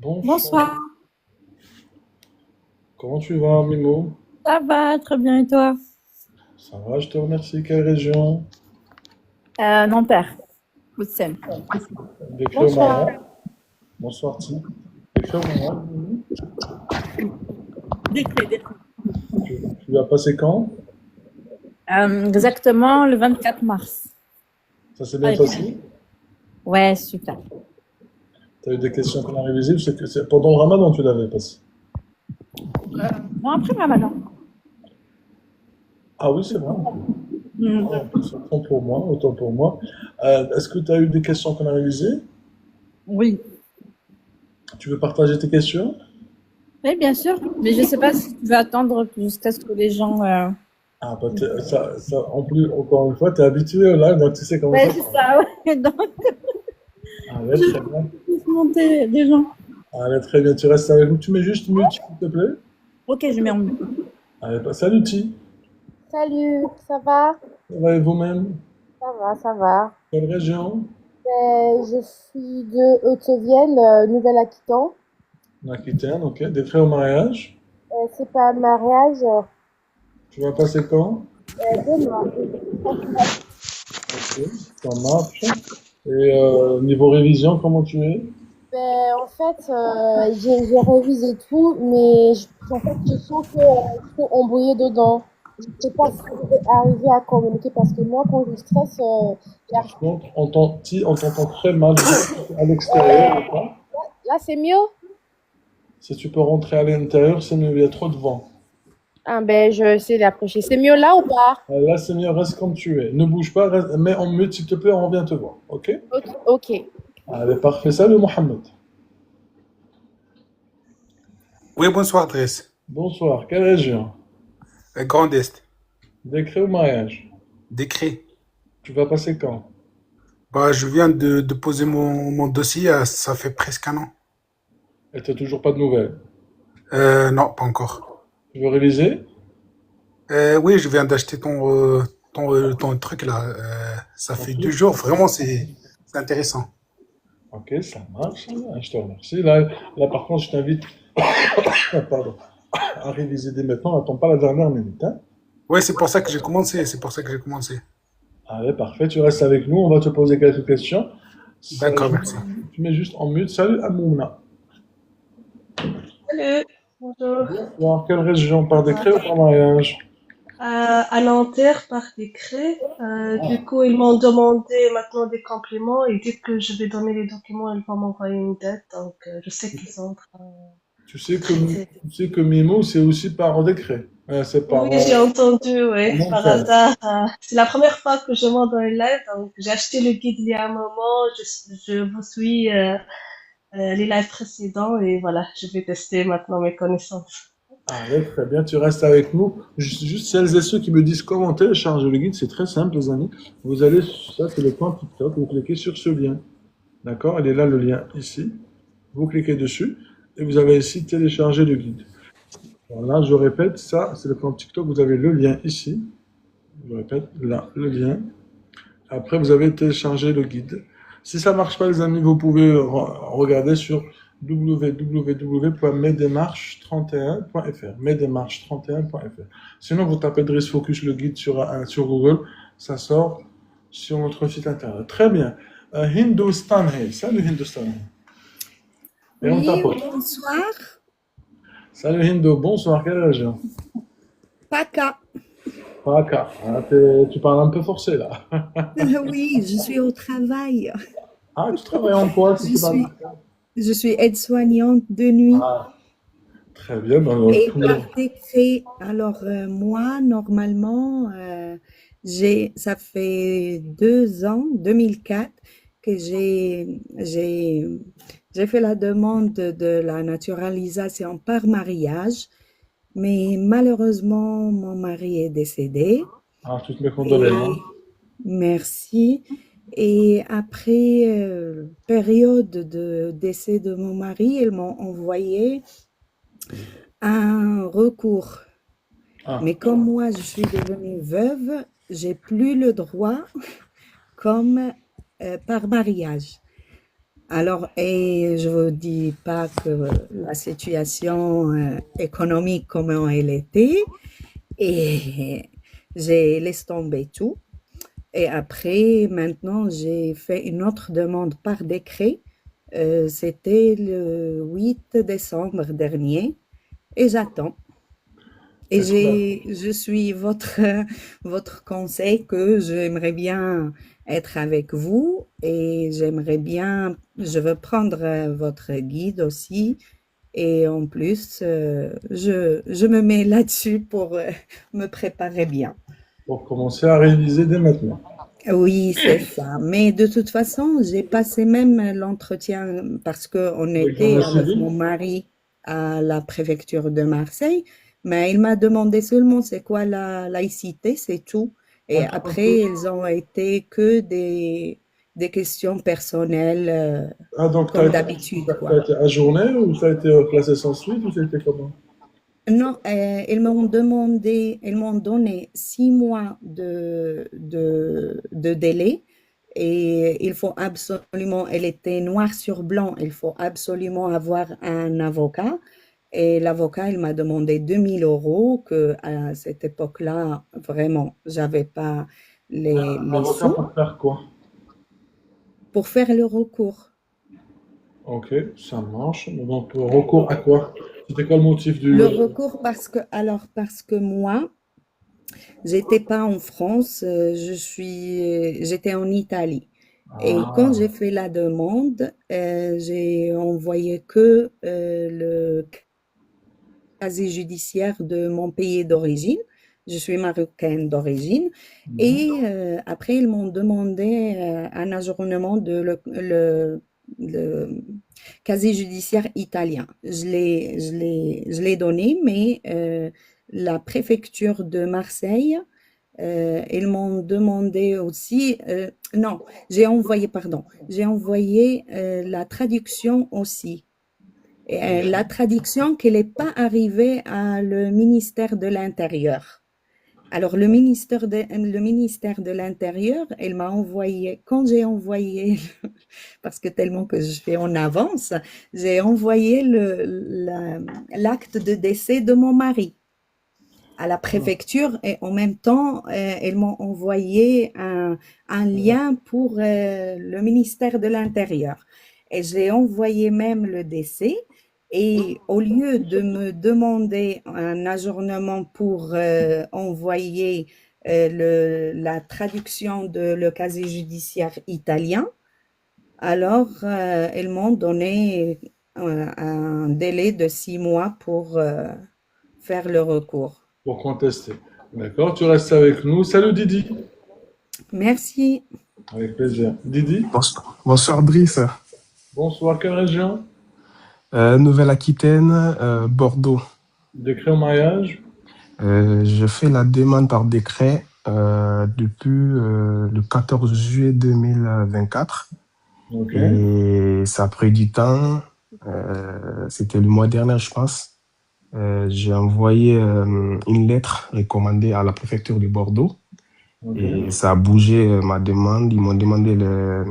Bonsoir, Bonsoir, comment tu vas, Mimo? ça va très bien et toi? Ça va, je te remercie. Quelle région? Nanterre, Houssen. Décris-moi. Bonsoir. Bonsoir, Ti. Décris-moi. Mimo. Décret. Tu vas passer quand? Exactement le 24 mars. Ça s'est bien Allez, passé? ouais, super. Tu as eu des questions qu'on a révisées? C'est que c'est pendant le ramadan tu l'avais passé. Bon, après Ramadan. Ah oui, c'est vrai. Hmm. Ah, autant pour moi, autant pour moi. Est-ce que tu as eu des questions qu'on a révisées? Oui. Tu veux partager tes questions? Oui, bien sûr. Mais je ne sais pas si tu veux attendre jusqu'à ce que les gens. Ah, bah, en plus, encore une fois, tu es habitué au live, donc tu sais comment Ouais, ça se c'est passe. ça, ouais. Donc, Ah ouais, je très bien. vais monter les gens. Allez, très bien. Tu restes avec nous. Tu mets juste mute, s'il te plaît. Ok, je mets en mute. Allez, bah, salut, Ti. Salut, ça va? Ça va et vous-même? Ça va, ça va. Quelle région? Je suis de Haute-Vienne, Nouvelle-Aquitaine. Aquitaine, ok. Des frais au mariage? C'est pas un mariage, Tu vas passer quand? demain. Ok, ça marche. Et niveau révision, comment tu es? En fait, j'ai révisé tout, mais en fait, je sens que je suis embrouillée dedans. Je sais pas si je vais arriver à communiquer parce que moi, quand je stresse, j'arrive. Par contre, on t'entend très mal. Je sais pas si c'est à l'extérieur ou pas. Là, c'est mieux? Si tu peux rentrer à l'intérieur, c'est mieux. Il y a trop de vent. Ah ben, je vais essayer d'approcher. C'est mieux là ou pas? Là, c'est mieux. Reste comme tu es. Ne bouge pas. Mets en mute, s'il te plaît. On revient te voir. Ok? Ok, ok. Allez, parfait. Salut, Mohamed. Oui, bonsoir, Driss. Bonsoir. Quelle région? Grand Est. Décret au mariage. Décret. Tu vas passer quand? Bah, je viens de poser mon dossier, ça fait presque un an. Et t'as toujours pas de nouvelles. Non, pas encore. Tu veux réviser? Oui, je viens d'acheter ton truc là. Ça Ton fait deux truc? jours, vraiment, c'est intéressant. Ok, ça marche. Je te remercie. Là, par contre, je t'invite pardon, à réviser dès maintenant. N'attends pas la dernière minute, hein. Oui, c'est pour ça que j'ai commencé. C'est pour ça que j'ai commencé. Allez, parfait. Tu restes avec nous. On va te poser quelques questions. D'accord, merci. Tu mets juste en mute. Salut, Amouna. Salut, bonjour. Bonsoir. Quelle région? Par décret ou par mariage? À Nanterre, par décret. Du coup, ils m'ont demandé maintenant des compléments et dès que je vais donner les documents, ils vont m'envoyer une date. Donc, je sais qu'ils sont en train Tu sais de que, traiter. tu sais que Mimo, c'est aussi par décret. C'est par Oui, j'ai entendu, oui, par volontaire. hasard. C'est la première fois que je monte dans le live, donc j'ai acheté le guide il y a un moment. Je vous suis les lives précédents et voilà, je vais tester maintenant mes connaissances. Allez, très bien, tu restes avec nous. Juste celles et ceux qui me disent comment télécharger le guide, c'est très simple, les amis. Vous allez, ça c'est le compte TikTok, vous cliquez sur ce lien. D'accord? Il est là le lien ici. Vous cliquez dessus et vous avez ici télécharger le guide. Voilà, je répète, ça c'est le compte TikTok, vous avez le lien ici. Je répète, là, le lien. Après, vous avez téléchargé le guide. Si ça marche pas, les amis, vous pouvez regarder sur www.mesdemarches31.fr. Mesdemarches31.fr. Sinon, vous tapez Driss Focus le guide sur Google, ça sort sur notre site internet. Très bien. Hindustan Hey. Salut Hindustan Hey. Et on Oui, tapote. bonsoir. Salut Hindo, bonsoir, quelle région? Paca. Paca. Ah, tu parles un peu forcé là. Oui, je suis au travail. Ah, tu travailles en quoi si Je tu parles? suis, je suis aide-soignante de nuit. Ah, très bien. Ben, Et par décret, alors moi, normalement, ça fait 2 ans, 2004, que j'ai fait la demande de la naturalisation par mariage, mais malheureusement, mon mari est décédé. toutes mes condoléances. Et merci. Et après période de décès de mon mari, ils m'ont envoyé un recours. Ah, Mais comme moi, je suis devenue veuve, j'ai plus le droit comme par mariage. Alors, et je vous dis pas que la situation économique, comment elle était, et j'ai laissé tomber tout. Et après, maintenant, j'ai fait une autre demande par décret. C'était le 8 décembre dernier et j'attends. Et Est-ce que je suis votre conseil que j'aimerais bien être avec vous et je veux prendre votre guide aussi. Et en plus, je me mets là-dessus pour me préparer bien. pour commencer à réviser dès maintenant? Oui, c'est ça. Mais de toute façon, j'ai passé même l'entretien parce qu'on était L'examen avec civil? mon mari à la préfecture de Marseille, mais il m'a demandé seulement c'est quoi la laïcité, c'est tout. Et Ah, après, ils ont été que des questions personnelles, ah, donc comme d'habitude, t'as quoi. été ajourné ou ça a été classé sans suite ou c'était comment? Non, ils m'ont donné 6 mois de délai et il faut absolument, elle était noir sur blanc, il faut absolument avoir un avocat. Et l'avocat, il m'a demandé 2 000 € que à cette époque-là, vraiment, j'avais pas Un les avocat sous pour faire quoi? pour faire le recours. Ok, ça marche. Donc, recours à quoi? C'était quoi le motif du... Le recours parce que moi, j'étais pas en France, j'étais en Italie. Et quand Ah, j'ai fait la demande, j'ai envoyé que le casier judiciaire de mon pays d'origine. Je suis marocaine d'origine. mhm. Et après, ils m'ont demandé un ajournement le casier judiciaire italien. Je l'ai donné, mais la préfecture de Marseille, ils m'ont demandé aussi, non, j'ai envoyé la traduction aussi. Et, la traduction qu'elle n'est pas arrivée à le ministère de l'Intérieur. Alors, le ministère de l'Intérieur, elle m'a envoyé, quand j'ai envoyé, parce que tellement que je fais en avance, j'ai envoyé l'acte de décès de mon mari à la préfecture et en même temps, ils m'ont envoyé un lien pour le ministère de l'Intérieur. Et j'ai envoyé même le décès. Et au lieu de me demander un ajournement pour envoyer la traduction de le casier judiciaire italien, alors ils m'ont donné un délai de 6 mois pour faire le recours. Pour contester. D'accord, tu restes avec nous. Salut Didi. Merci. Avec plaisir. Didi, Bonsoir Brice. bonsoir, quelle région? Nouvelle-Aquitaine, Bordeaux. Décret au mariage? Je fais la demande par décret depuis le 14 juillet 2024 Ok. et ça a pris du temps. C'était le mois dernier, je pense. J'ai envoyé une lettre recommandée à la préfecture de Bordeaux Ok. et ça a bougé ma demande. Ils m'ont demandé le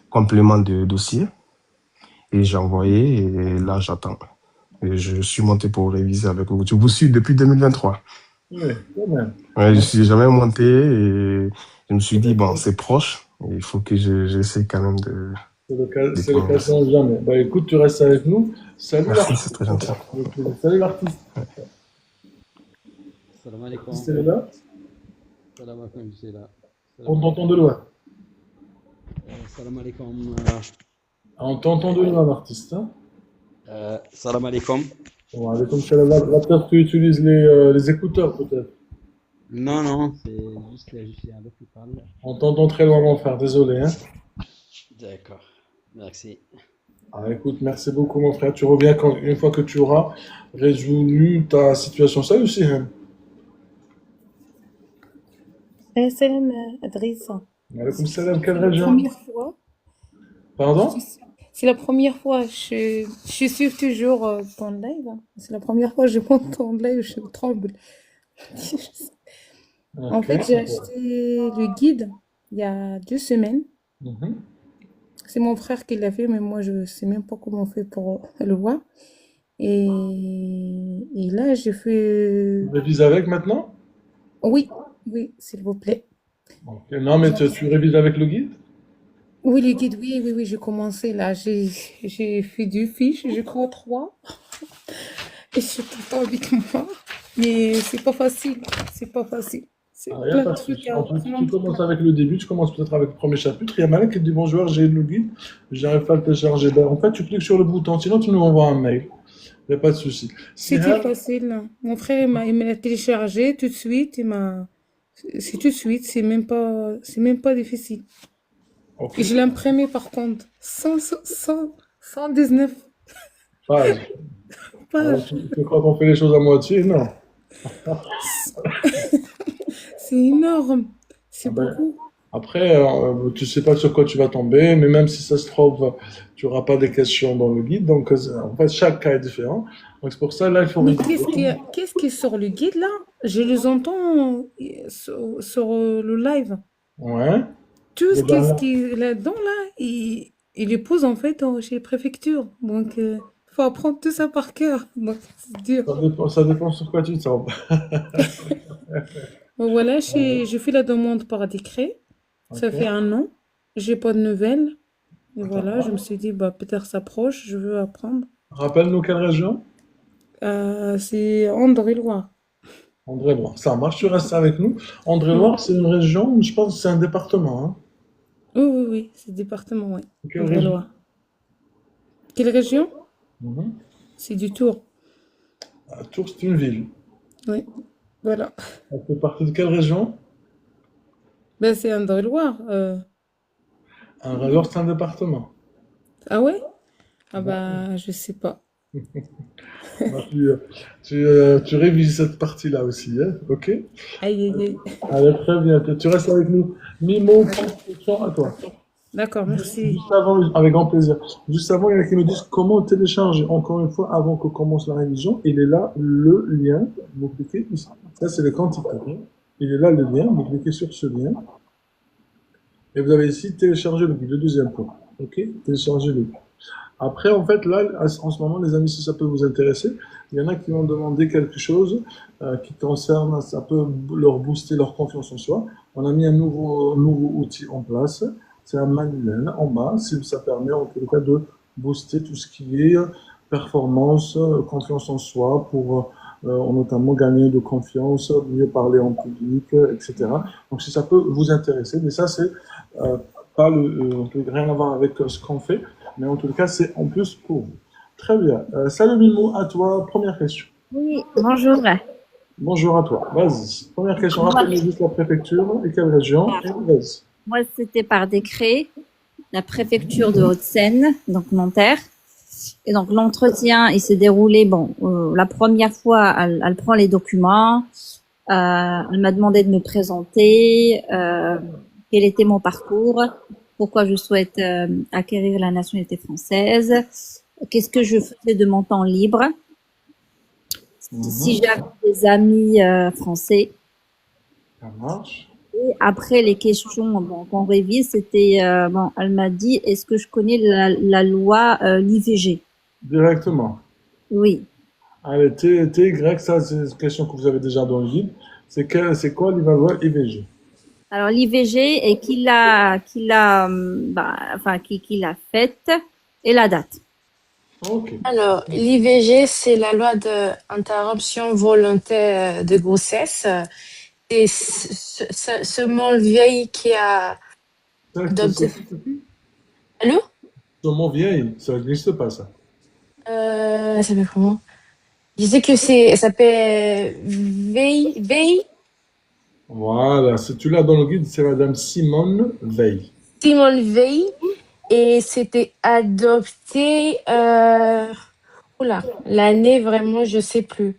complément de dossier et j'ai envoyé et là j'attends. Et je suis monté pour réviser avec vous. Je vous suis depuis 2023. Oui, quand même. Ouais, je suis jamais monté et je me suis dit, bon, c'est proche. Il faut que j'essaie quand même de C'est prendre. l'occasion de jamais. Bah écoute, tu restes avec nous. Salut Merci, c'est l'artiste. très gentil. Avec plaisir. Salut l'artiste. Salam alaikum. L'artiste, elle est là. Salam alaikum, je suis là. On t'entend de loin. Salam alaikum. On t'entend de loin, l'artiste. Hein. Salam alaikum. Bon, allez, comme ça, là, peut-être tu utilises les écouteurs, peut-être. Non, non, c'est juste là, je suis à l'hôpital. On t'entend très loin, mon frère. Désolé. Hein. D'accord, merci. Ah, écoute, merci beaucoup, mon frère. Tu reviens une fois que tu auras résolu ta situation. Salut, Sihem. Salam Adrissa. Alaykoum salam. Quelle C'est la région? première fois. Pardon? C'est la première fois. Je suis toujours ton live. C'est la première fois que je monte ton live. Je tremble. En Ok. fait, j'ai acheté le guide il y a 2 semaines. Mhm. C'est mon frère qui l'a fait, mais moi, je sais même pas comment on fait pour le voir. Et là, j'ai fait... Tu révises avec maintenant? Oui, oui, s'il vous plaît. Ok. Non, mais tu révises avec le guide? Oui, les guides, oui, oui, oui, j'ai commencé là. J'ai fait 2 fiches, je crois 3. Et je suis tout le temps avec moi. Mais c'est pas facile. C'est pas facile. C'est Ah, il n'y a plein pas de de trucs souci. à En plus, tu apprendre. commences avec le début, tu commences peut-être avec le premier chapitre. Il y a Malek qui te dit bonjour, j'ai le guide, j'arrive pas à le télécharger. Ben, en fait, tu cliques sur le bouton, sinon tu nous envoies un mail. Il n'y a pas de souci. C'était Sihar, facile. Mon frère, il m'a téléchargé tout de suite. C'est tout de suite. C'est même pas difficile. ok. Et je l'ai imprimé par contre. 119 Page. Alors, pages. tu crois qu'on fait les choses à moitié? Non. C'est énorme. Ah C'est ben, beaucoup. après, tu sais pas sur quoi tu vas tomber, mais même si ça se trouve, tu n'auras pas des questions dans le guide. Donc, en fait, chaque cas est différent. Donc, c'est pour ça, là, il faut Mais réviser. qu'est-ce qui est sur le guide là? Je les entends sur le live. Ouais. Tout Eh ce ben, qui est là-dedans là, il les pose en fait chez les préfectures. Donc, faut apprendre tout ça par cœur. Donc, c'est dur. ça dépend sur quoi tu tombes. Donc, voilà, je fais la demande par décret. Ça fait Ok. 1 an. J'ai pas de nouvelles. Et voilà, je me Attends. suis dit, bah, Peter s'approche, je veux apprendre. Rappelle-nous quelle région? C'est André-Loire. André-Loire. Ça marche, tu restes avec nous. André-Loire, Oui, c'est une région, je pense que c'est un département. Hein. oui, oui, oui, c'est le département, oui. Quelle région? André-Loire. Quelle région? Mhm. C'est du Tour. Tours, c'est une ville. Oui, voilà. Elle fait partie de quelle région? Ben, c'est André-Loire. Alors, c'est un département. Ah ouais? Ah Bon. bah, je sais pas. Bah, tu révises cette partie-là aussi, hein, ok? Aïe, aïe, aïe. Allez, très bien. Tu restes avec nous. Mimo, D'accord, question à toi. d'accord, merci. Juste avant, avec grand plaisir. Juste avant, il y en a qui me disent comment télécharger. Encore une fois, avant que commence la révision, il est là le lien. Vous cliquez ici. Ça, c'est le camp TikTok. Hein. Il est là le lien. Vous cliquez sur ce lien. Et vous avez ici télécharger le guide, le deuxième point. Ok? Télécharger le guide. Après, en fait, là, en ce moment, les amis, si ça peut vous intéresser, il y en a qui vont demander quelque chose qui concerne, ça peut leur booster leur confiance en soi. On a mis un nouveau outil en place. C'est un manuel en bas. Ça permet en tout cas de booster tout ce qui est performance, confiance en soi, pour notamment gagner de confiance, mieux parler en public, etc. Donc, si ça peut vous intéresser, mais ça, c'est euh, pas rien à voir avec ce qu'on fait. Mais en tout cas, c'est en plus pour vous. Très bien. Salut Mimo, à toi. Première question. Oui, bonjour. Bonjour à toi. Vas-y. Première question. Moi, Rappelle-moi juste la préfecture et quelle région. Et vas-y. moi, c'était par décret, la préfecture de Haute-Seine, donc Nanterre. Et donc l'entretien, il s'est déroulé, bon, la première fois, elle prend les documents, elle m'a demandé de me présenter, quel était mon parcours, pourquoi je souhaite acquérir la nationalité française, qu'est-ce que je faisais de mon temps libre, si j'avais des amis français. Ça marche. Et après les questions bon, qu'on révise, c'était, bon, elle m'a dit, est-ce que je connais la loi l'IVG? Directement. Oui. Allez, TY, ça, c'est une question que vous avez déjà dans le guide. C'est quoi loi IVG? Alors l'IVG et qui l'a faite et la date. Ok. Alors, l'IVG, c'est la loi d'interruption volontaire de grossesse. C'est seulement le vieil qui a adopté. Allô? Seulement vieille, ça n'existe pas, ça. Ça s'appelle comment? Je sais que ça s'appelle Veil. Voilà, si tu l'as dans le guide, c'est Madame Simone Veil. Simone Veil. Et c'était adopté, oula, l'année vraiment, je sais plus.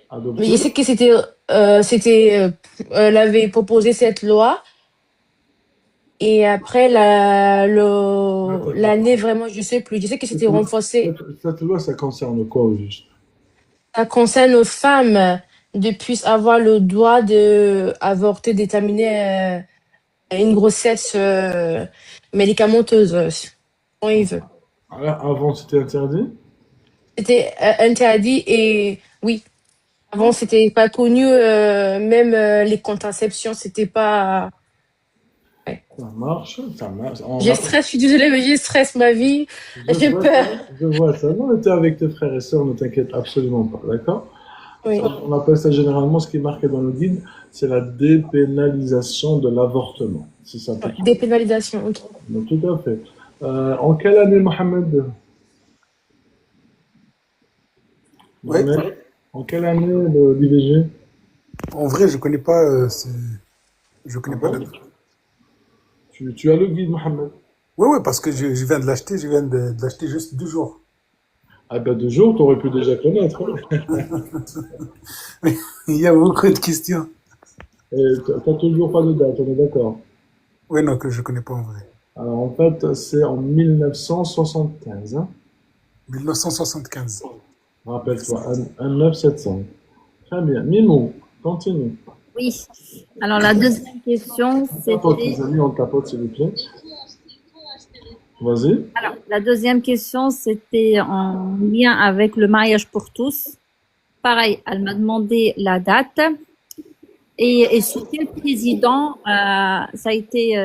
Adopté. Mais je sais que elle avait proposé cette loi. Et après, l'année vraiment, je sais plus. Je sais que c'était renforcé. Cette loi, ça concerne quoi au juste? Ça concerne aux femmes de puissent avoir le droit de avorter, déterminer une grossesse médicamenteuse quand il veut. Avant, c'était interdit? C'était interdit et oui, avant c'était pas connu, même les contraceptions, c'était pas. Ouais. Ça marche, ça marche. On Je a- stresse, je suis désolée, mais je stresse ma vie, Je j'ai vois peur. ça, je vois ça. Non, mais t'es avec tes frères et sœurs, ne t'inquiète absolument pas, d'accord? Oui, On appelle ça généralement, ce qui est marqué dans le guide, c'est la dépénalisation de l'avortement. Si ça te ouais, dépénalisation, ok. Mais tout à fait. En quelle année, Mohamed? Ouais. Mohamed, en quelle année l'IVG? En vrai, je connais pas. Je connais Ah pas bon? date. Tu as le guide, Mohamed? Ouais, ouais, parce que je viens de l'acheter. Je viens de l'acheter juste 2 jours. Ah ben 2 jours, tu aurais pu déjà connaître, hein. Il y a beaucoup de questions. Et t'as toujours pas de date, on est d'accord. Ouais, non, que je connais pas en vrai. Alors en fait, c'est en 1975, hein. 1975. Rappelle-toi, 1975. Très bien. Mimo, continue. Oui. Alors, la deuxième question, Tapote, c'était. les amis, on tapote, s'il vous plaît. Vas-y. Alors, la deuxième question, c'était en lien avec le mariage pour tous. Pareil, elle m'a demandé la date et sous quel président ça a été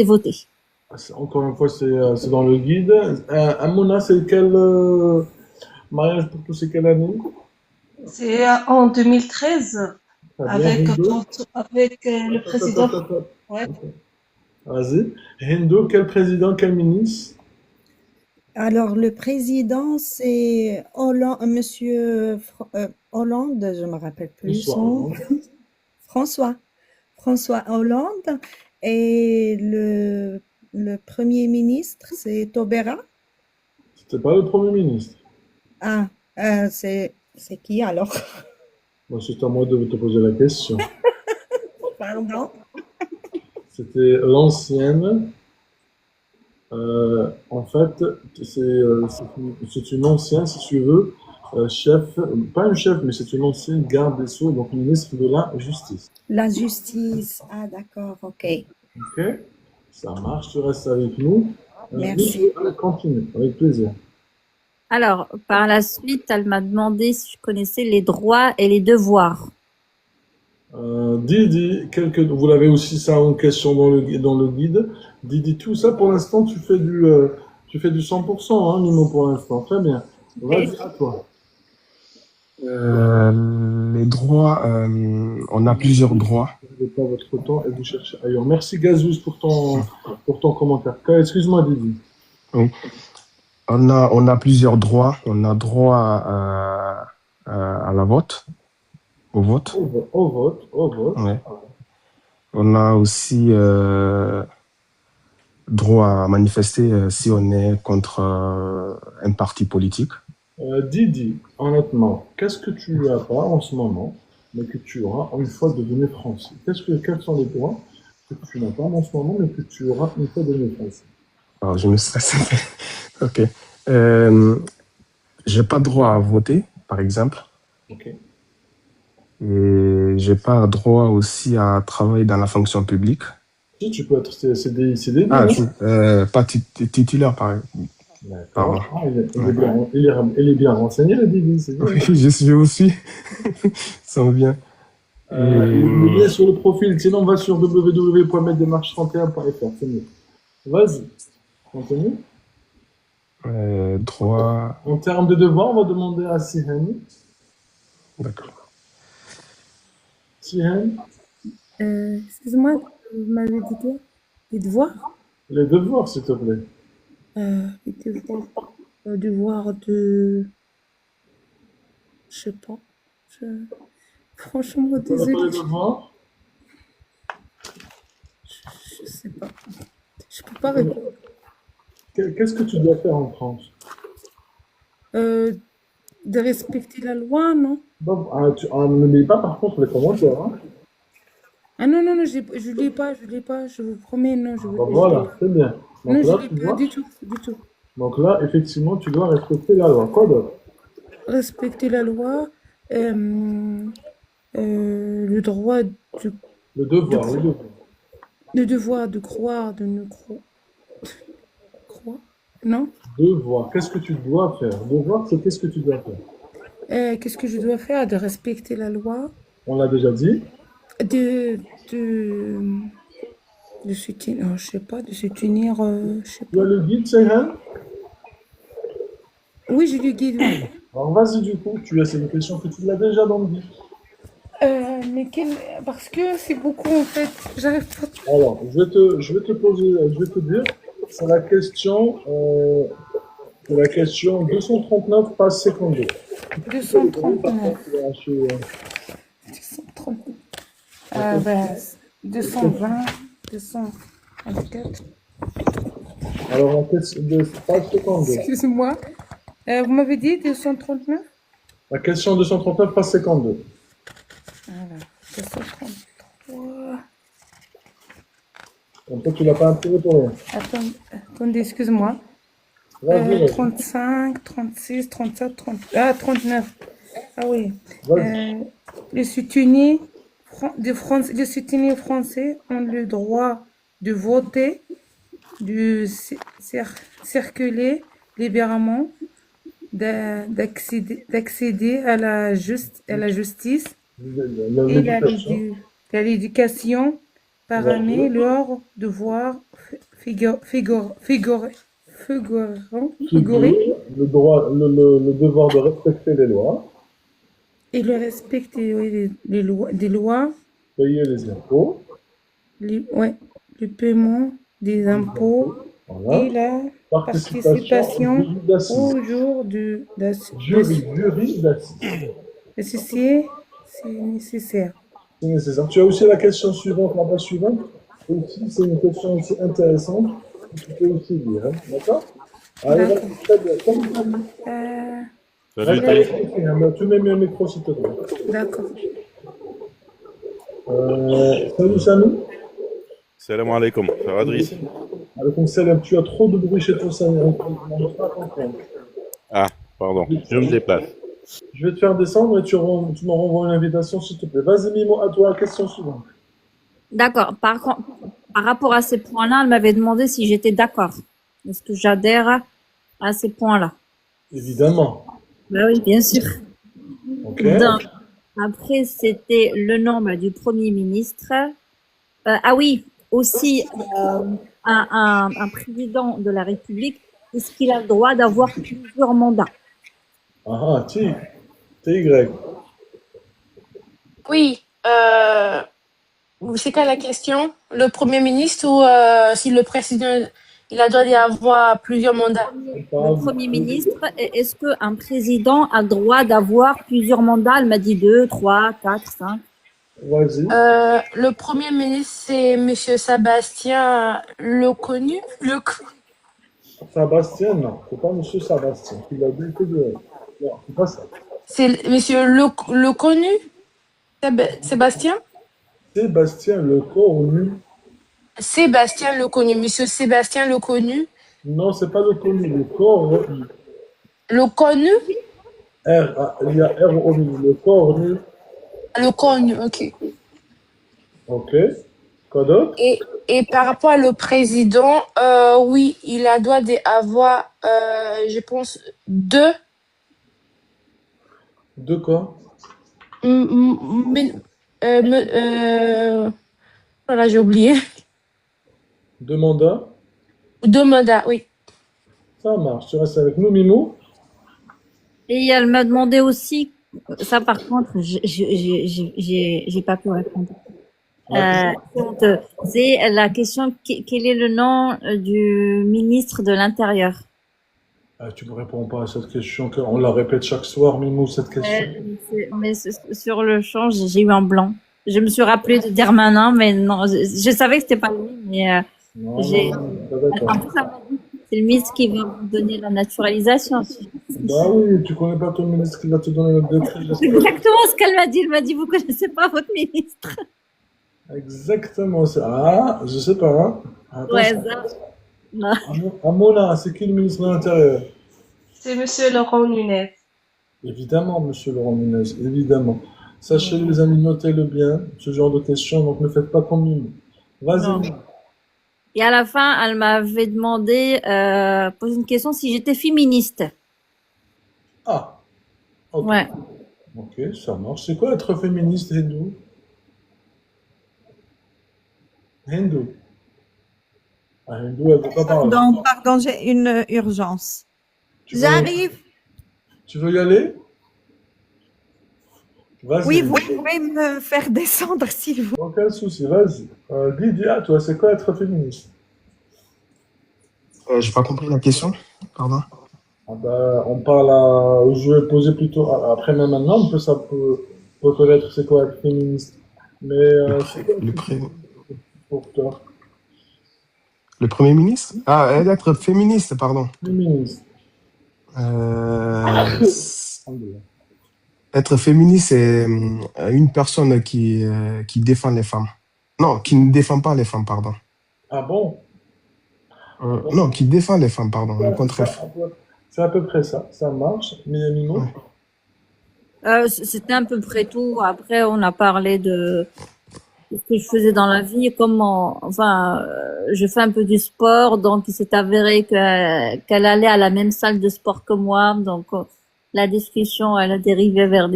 voté. Encore une fois, c'est dans le guide. Amona, c'est quel mariage pour tous, c'est quelle année? C'est en 2013 Très bien, avec, Hindo. le président. Ouais. Vas-y. Hindo, quel président, quel ministre? Alors, le président, c'est Monsieur Hollande, je me rappelle plus François son Hollande. François Hollande. Et le premier ministre, c'est Taubira. C'était pas le Premier ministre. Ah, c'est qui alors? Moi, c'est à moi de te poser la question. Pardon? C'était l'ancienne. En fait, c'est une ancienne, si tu veux, chef, pas une chef, mais c'est une ancienne garde des Sceaux, donc ministre de la Justice. La justice. Ah, d'accord, ok. Ok? Ça marche, tu restes avec nous. Merci. Nico, allez, continue, avec plaisir. Alors, par la suite, elle m'a demandé si je connaissais les droits et les devoirs. Didi, vous l'avez aussi ça en question dans le guide. Didi, tout ça, pour l'instant, tu fais du 100%, hein, Mimo, pour l'instant. Très bien. Vas-y, à toi. Les droits, on a plusieurs droits. Ne perdez pas votre temps et vous cherchez ailleurs. Merci, Gazouz, pour ton commentaire. Excuse-moi, Didi. Oui. On a plusieurs droits. On a droit à la vote, au vote. Au vote. Ouais. On a aussi droit à manifester si on est contre un parti politique. Didi, honnêtement, qu'est-ce que tu n'as pas en ce moment, mais que tu auras une fois devenu français? Quels sont les droits que tu n'as pas en ce moment, mais que tu auras une fois devenu français? Alors, je me stresse. Ok. J'ai pas droit à voter, par exemple. Ok. Et j'ai pas droit aussi à travailler dans la fonction publique. Si, tu peux être CDI, CDD. Ah, non? pas titulaire, pardon. D'accord. Ah, il est bien renseigné, le Didi, c'est bien. Oui, je vous suis. Ça me vient. Il est bien sur le profil. Sinon, va sur www.metdémarche31.fr. C'est mieux. Vas-y. Continue. Droit. En termes de devoirs, on va demander à Sihani. D'accord. Sihani, Excuse-moi, vous m'avez dit quoi? Les devoirs? les devoirs, s'il te plaît. Les devoirs. Devoir de. Je sais pas. Franchement, Tu connais pas les désolée. devoirs? Je sais pas. Je peux pas répondre. Qu'est-ce que tu dois faire en France? De respecter la loi, non? Ne lis pas par contre les commentaires. Hein. Ah non, je l'ai pas, je vous promets, non, je Bah voilà, c'est bien. Donc non, là, je tu l'ai pas vois, du tout. donc là, effectivement, tu dois respecter la loi. Quoi d'autre? Respecter la loi, le droit Le de, devoir, cro- le devoir. le devoir de croire, de ne croire, non? Devoir. Qu'est-ce que tu dois faire? Devoir, c'est qu'est-ce que tu dois faire? Qu'est-ce que je dois faire? De respecter la loi, On l'a déjà dit. de, de, de se tenir, je sais pas, de se tenir, je sais Tu as pas. le guide, Seyhan? Oui, je lui guide, oui. Alors vas-y du coup, tu as c'est une question que tu l'as déjà dans le guide. Mais parce que c'est beaucoup en fait, j'arrive pas. Alors, je vais te poser, je vais te dire, c'est la question 239, page 52. Tu peux les donner, par 239. contre, tu vas lâcher, 239. la Ben, question. 220, 224. Alors, la question de page 52. Excuse-moi. Vous m'avez dit 239? La question 239, page 52. Voilà. 233. Comme ça, tu l'as pas imprimé pour rien. Attendez, excuse-moi. Vas-y, vas-y. 35, 36, 37, 30, ah, 39. Ah oui. Vas-y. Les souteniers français ont le droit de voter, de circuler librement, d'accéder à la justice et L'éducation. l'éducation parmi leurs devoirs figurant. Le devoir de respecter les lois, Et le respect des lois, payer les impôts, le paiement des impôts voilà. et la Participation participation au au jour jury d'assises. c'est nécessaire. C'est nécessaire. Tu as aussi la question suivante, la page suivante. Aussi, c'est une question aussi intéressante que tu peux aussi lire. Hein. D'accord? Allez, vas-y, D'accord. très bien. Comme ça. Salut, Vas-y, Taïf. tu mets un micro s'il te plaît. D'accord. Salut Samy. Salam alaikum. Ça va, Driss? Alaikum salam. Tu as trop de bruit chez toi, Samy. On ne peut pas comprendre. Ah, pardon. Je me déplace. Je vais te faire descendre et tu me renvoies une invitation, s'il te plaît. Vas-y, Mimo, à toi, question suivante. D'accord. Par rapport à ces points-là, elle m'avait demandé si j'étais d'accord. Est-ce que j'adhère à ces points-là? Évidemment. Ben oui, bien sûr. Ok. Donc, après, c'était le nom du Premier ministre. Ah oui, aussi, un président de la République, est-ce qu'il a le droit d'avoir plusieurs mandats? Ah, TY. Oui, c'est quoi la question? Le Premier ministre ou si le président, il a le droit d'y avoir plusieurs mandats? Le Premier ministre, est-ce qu'un président a le droit d'avoir plusieurs mandats? Elle m'a dit 2, 3, 4, 5. Vas-y. Le Premier ministre, c'est Monsieur Sébastien Lecornu. Sébastien, non. C'est pas Monsieur Sébastien. Il a dit que de... Non, c'est pas ça. C'est Monsieur Lecornu? Sébastien? Sébastien Lecornu. Sébastien Lecornu. Monsieur Sébastien Lecornu. Non, c'est pas Lecornu. Lecornu. Lecornu? Il y a R au milieu. Lecornu. Lecornu, ok. Ok. Quoi d'autre? Et par rapport au président, oui, il a droit d'avoir, je pense, 2. De quoi? Voilà, j'ai oublié. 2 mandats? 2 mandats, oui. Ça marche. Tu restes avec nous, Mimo? Et elle m'a demandé aussi, ça par contre, j'ai pas pu répondre. C'est la question, quel est le nom du ministre de l'Intérieur? Tu ne me réponds pas à cette question, on la répète chaque soir, Mimo, cette question. Mais sur le champ, j'ai eu un blanc. Je me suis rappelé de Darmanin, mais non, je savais que c'était pas lui, mais Non, j'ai. d'accord. En plus, ça m'a dit, c'est le ministre qui va vous donner la naturalisation. Bah oui, tu connais pas ton ministre qui va te donner notre décret. C'est exactement ce qu'elle m'a dit. Elle m'a dit, vous connaissez pas votre ministre. Exactement. Ah, je sais pas. Hein. Attends, Ouais, ça. Non. Amona, c'est qui le ministre de l'Intérieur? C'est Monsieur Laurent Nunez. Évidemment, monsieur Laurent Nunez, évidemment. Sachez, les amis, notez-le bien, ce genre de questions, donc ne faites pas comme Mimi. Vas-y, Non. Mimi. Et à la fin, elle m'avait demandé, posé une question si j'étais féministe. Ah, ok. Ouais. Ok, ça marche. C'est quoi être féministe hindou? Hindou. Ah, hindou, elle veut pas parler. Pardon, j'ai une urgence. Tu veux, J'arrive. tu veux y aller? Vas-y. Oui, vous pouvez me faire descendre s'il vous plaît. Aucun souci, vas-y. Lydia, toi, c'est quoi être féministe? J'ai pas compris la question, pardon. Ah bah, on parle à... Je vais poser plutôt... Après, même maintenant, peut connaître c'est quoi être féministe. Mais c'est quoi Le, pré- pour toi? le Premier ministre? Ah, être féministe, pardon. Féministe. Euh, Être féministe, c'est une personne qui défend les femmes. Non, qui ne défend pas les femmes, pardon. Ah bon? Non, qui défend les femmes, pardon, le Ouais, contraire. c'est à peu près ça. Ça marche. Mais Mimo? C'était à peu près tout. Après, on a parlé de ce que je faisais dans la vie, comment, enfin, je fais un peu du sport, donc il s'est avéré qu'elle allait à la même salle de sport que moi, donc la discussion, elle a dérivé vers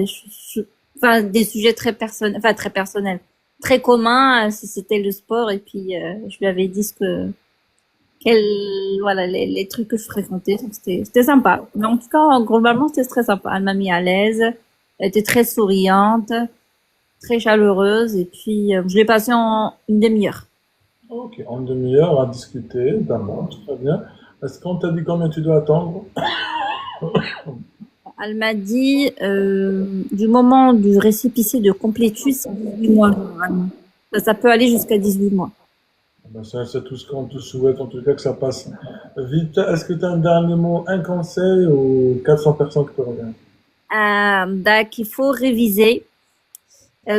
enfin, des sujets très personnels, enfin très personnels, très communs, c'était le sport, et puis je lui avais dit voilà, les trucs que je fréquentais, donc c'était sympa. Mais en tout cas, globalement, c'était très sympa. Elle m'a mis à l'aise, elle était très souriante, très chaleureuse, et puis je l'ai passé en une demi-heure. Ok, en demi-heure à discuter, d'abord, très bien. Est-ce qu'on t'a dit combien tu dois attendre? Elle m'a dit, du moment du récépissé de complétude, c'est 18 mois, généralement. Ça peut aller jusqu'à 18 mois. Ben, ça, c'est tout ce qu'on te souhaite, en tout cas, que ça passe vite. Est-ce que tu as un dernier mot, un conseil aux 400 personnes qui te regardent? Donc, il faut réviser.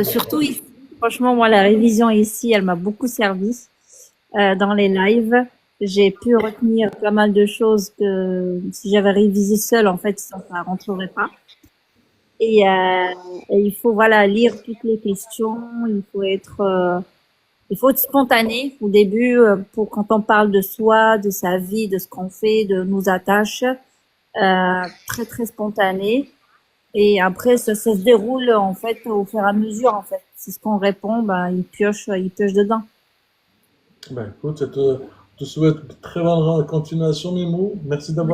Surtout ici, franchement, moi, la révision ici, elle m'a beaucoup servi dans les lives. J'ai pu retenir pas mal de choses que si j'avais révisé seule, en fait, ça rentrerait pas. Et il faut voilà lire toutes les questions. Il faut être spontané au début pour quand on parle de soi, de sa vie, de ce qu'on fait, de nos attaches. Très très spontané. Et après, ça se déroule en fait au fur et à mesure en fait. C'est ce qu'on répond, ben il pioche dedans. Ben, écoute, je te souhaite une très bonne continuation, Mimo. Merci d'avoir